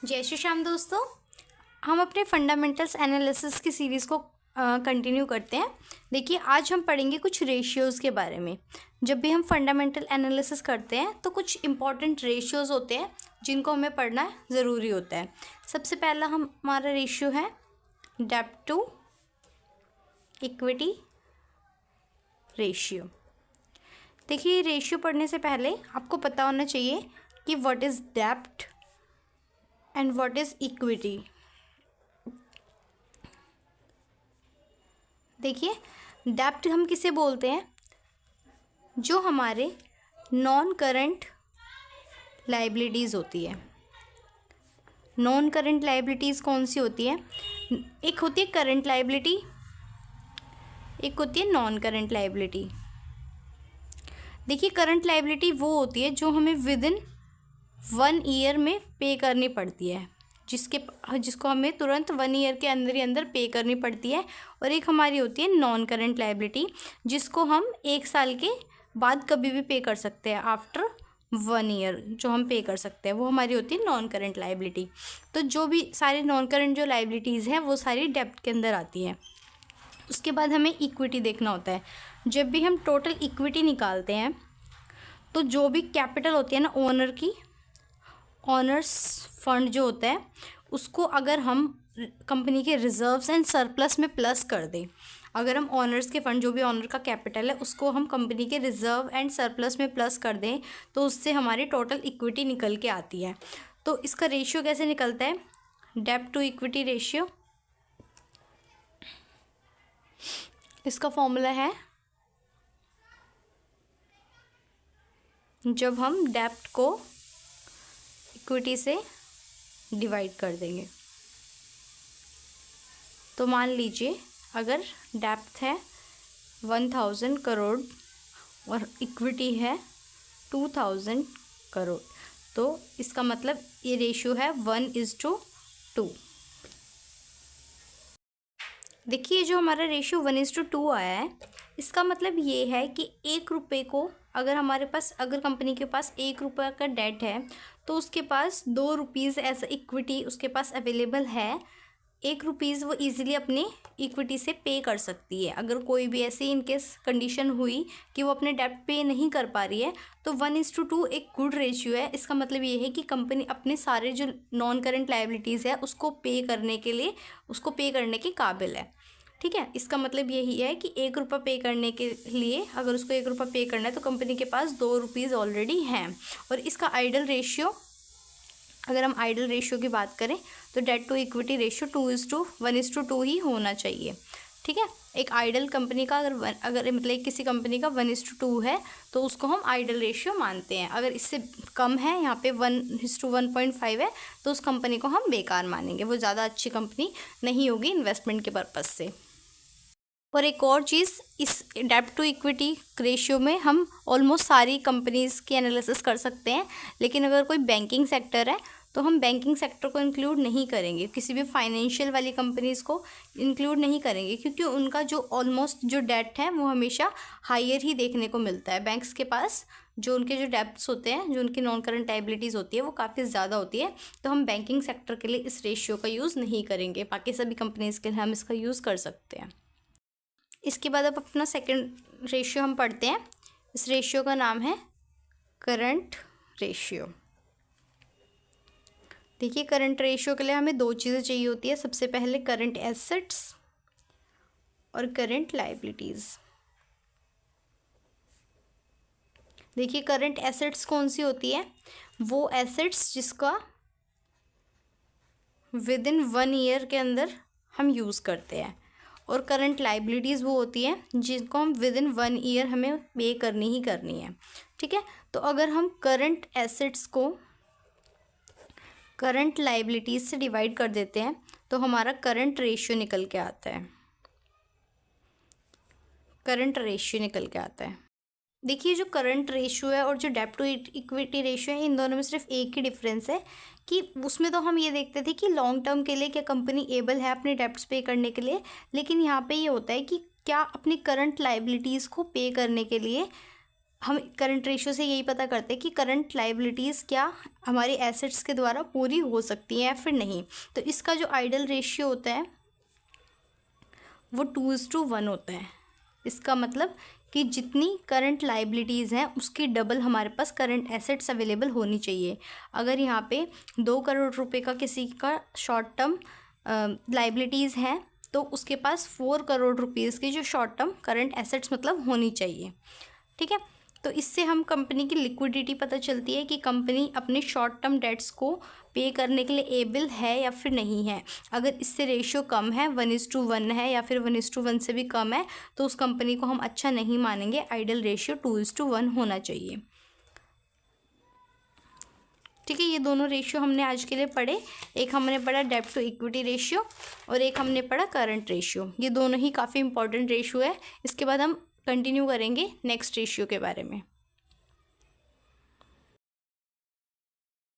जय श्री श्याम दोस्तों। हम अपने फंडामेंटल्स एनालिसिस की सीरीज़ को कंटिन्यू करते हैं। देखिए, आज हम पढ़ेंगे कुछ रेशियोज़ के बारे में। जब भी हम फंडामेंटल एनालिसिस करते हैं तो कुछ इंपॉर्टेंट रेशियोज़ होते हैं जिनको हमें पढ़ना ज़रूरी होता है। सबसे पहला हमारा रेशियो है डेब्ट टू इक्विटी रेशियो। देखिए, रेशियो पढ़ने से पहले आपको पता होना चाहिए कि व्हाट इज़ डेब्ट एंड व्हाट इज़ इक्विटी। देखिए, डेब्ट हम किसे बोलते हैं? जो हमारे नॉन करंट लाइबिलिटीज़ होती है। नॉन करंट लाइबिलिटीज़ कौन सी होती है? एक होती है करंट लाइबिलिटी, एक होती है नॉन करंट लाइबिलिटी। देखिए, करंट लाइबिलिटी वो होती है जो हमें विद इन 1 ईयर में पे करनी पड़ती है, जिसको हमें तुरंत 1 ईयर के अंदर ही अंदर पे करनी पड़ती है। और एक हमारी होती है नॉन करंट लाइबिलिटी, जिसको हम 1 साल के बाद कभी भी पे कर सकते हैं। आफ्टर 1 ईयर जो हम पे कर सकते हैं वो हमारी होती है नॉन करंट लाइबिलिटी। तो जो भी सारी नॉन करंट जो लाइबिलिटीज़ हैं वो सारी डेब्ट के अंदर आती हैं। उसके बाद हमें इक्विटी देखना होता है। जब भी हम टोटल इक्विटी निकालते हैं तो जो भी कैपिटल होती है ना ओनर की, ऑनर्स फंड जो होता है उसको अगर हम कंपनी के रिजर्व्स एंड सरप्लस में प्लस कर दें, अगर हम ऑनर्स के फंड जो भी ऑनर का कैपिटल है उसको हम कंपनी के रिजर्व एंड सरप्लस में प्लस कर दें तो उससे हमारी टोटल इक्विटी निकल के आती है। तो इसका रेशियो कैसे निकलता है? डेब्ट टू इक्विटी रेशियो। इसका फॉर्मूला है, जब हम डेब्ट को इक्विटी से डिवाइड कर देंगे। तो मान लीजिए अगर डेब्ट है 1000 करोड़ और इक्विटी है 2000 करोड़, तो इसका मतलब ये रेशियो है 1:2। देखिए, जो हमारा रेशियो 1:2 आया है, इसका मतलब ये है कि 1 रुपये को अगर कंपनी के पास 1 रुपये का डेट है तो उसके पास 2 रुपीज़ एज इक्विटी उसके पास अवेलेबल है। 1 रुपीज़ वो ईज़िली अपनी इक्विटी से पे कर सकती है। अगर कोई भी ऐसी इनकेस कंडीशन हुई कि वो अपने डेब्ट पे नहीं कर पा रही है तो 1:2 एक गुड रेशियो है। इसका मतलब ये है कि कंपनी अपने सारे जो नॉन करंट लाइबिलिटीज़ है उसको पे करने के काबिल है। ठीक है, इसका मतलब यही है कि 1 रुपये पे करने के लिए अगर उसको 1 रुपये पे करना है तो कंपनी के पास 2 रुपीज़ ऑलरेडी हैं। और इसका आइडल रेशियो, अगर हम आइडल रेशियो की बात करें तो डेट टू इक्विटी रेशियो 1:2 ही होना चाहिए। ठीक है, एक आइडल कंपनी का अगर मतलब किसी कंपनी का 1:2 है तो उसको हम आइडल रेशियो मानते हैं। अगर इससे कम है, यहाँ पे 1:1.5 है, तो उस कंपनी को हम बेकार मानेंगे, वो ज़्यादा अच्छी कंपनी नहीं होगी इन्वेस्टमेंट के पर्पज़ से। और एक और चीज़, इस डेब्ट टू इक्विटी रेशियो में हम ऑलमोस्ट सारी कंपनीज़ की एनालिसिस कर सकते हैं, लेकिन अगर कोई बैंकिंग सेक्टर है तो हम बैंकिंग सेक्टर को इंक्लूड नहीं करेंगे, किसी भी फाइनेंशियल वाली कंपनीज़ को इंक्लूड नहीं करेंगे, क्योंकि उनका जो ऑलमोस्ट जो डेट है वो हमेशा हायर ही देखने को मिलता है। बैंक्स के पास जो उनके जो डेब्ट्स होते हैं, जो उनकी नॉन करंट लायबिलिटीज़ होती है वो काफ़ी ज़्यादा होती है। तो हम बैंकिंग सेक्टर के लिए इस रेशियो का यूज़ नहीं करेंगे, बाकी सभी कंपनीज़ के लिए हम इसका यूज़ कर सकते हैं। इसके बाद अब अपना सेकंड रेशियो हम पढ़ते हैं। इस रेशियो का नाम है करंट रेशियो। देखिए, करंट रेशियो के लिए हमें 2 चीज़ें चाहिए होती है। सबसे पहले करंट एसेट्स और करंट लायबिलिटीज़। देखिए, करंट एसेट्स कौन सी होती है? वो एसेट्स जिसका विद इन 1 ईयर के अंदर हम यूज़ करते हैं। और करंट लाइबिलिटीज़ वो होती है जिनको हम विद इन 1 ईयर हमें पे करनी ही करनी है। ठीक है, तो अगर हम करंट एसेट्स को करंट लाइबिलिटीज़ से डिवाइड कर देते हैं तो हमारा करंट रेशियो निकल के आता है। करंट रेशियो निकल के आता है। देखिए, जो करंट रेशियो है और जो डेब्ट टू इक्विटी रेशियो है, इन दोनों में सिर्फ एक ही डिफरेंस है कि उसमें तो हम ये देखते थे कि लॉन्ग टर्म के लिए क्या कंपनी एबल है अपने डेब्ट्स पे करने के लिए, लेकिन यहाँ पे ये होता है कि क्या अपनी करंट लाइबिलिटीज़ को पे करने के लिए हम करंट रेशियो से यही पता करते हैं कि करंट लाइबिलिटीज़ क्या हमारे एसेट्स के द्वारा पूरी हो सकती हैं या फिर नहीं। तो इसका जो आइडल रेशियो होता है वो 2:1 होता है। इसका मतलब कि जितनी करंट लाइबिलिटीज़ हैं उसकी डबल हमारे पास करंट एसेट्स अवेलेबल होनी चाहिए। अगर यहाँ पे 2 करोड़ रुपए का किसी का शॉर्ट टर्म लाइबिलिटीज़ हैं तो उसके पास 4 करोड़ रुपीज़ की जो शॉर्ट टर्म करंट एसेट्स मतलब होनी चाहिए। ठीक है, तो इससे हम कंपनी की लिक्विडिटी पता चलती है कि कंपनी अपने शॉर्ट टर्म डेट्स को पे करने के लिए एबल है या फिर नहीं है। अगर इससे रेशियो कम है, 1:1 है या फिर 1:1 से भी कम है, तो उस कंपनी को हम अच्छा नहीं मानेंगे। आइडल रेशियो 2:1 होना चाहिए। ठीक है, ये दोनों रेशियो हमने आज के लिए पढ़े। एक हमने पढ़ा डेब्ट टू इक्विटी रेशियो और एक हमने पढ़ा करंट रेशियो। ये दोनों ही काफ़ी इंपॉर्टेंट रेशियो है। इसके बाद हम कंटिन्यू करेंगे नेक्स्ट रेशियो के बारे में।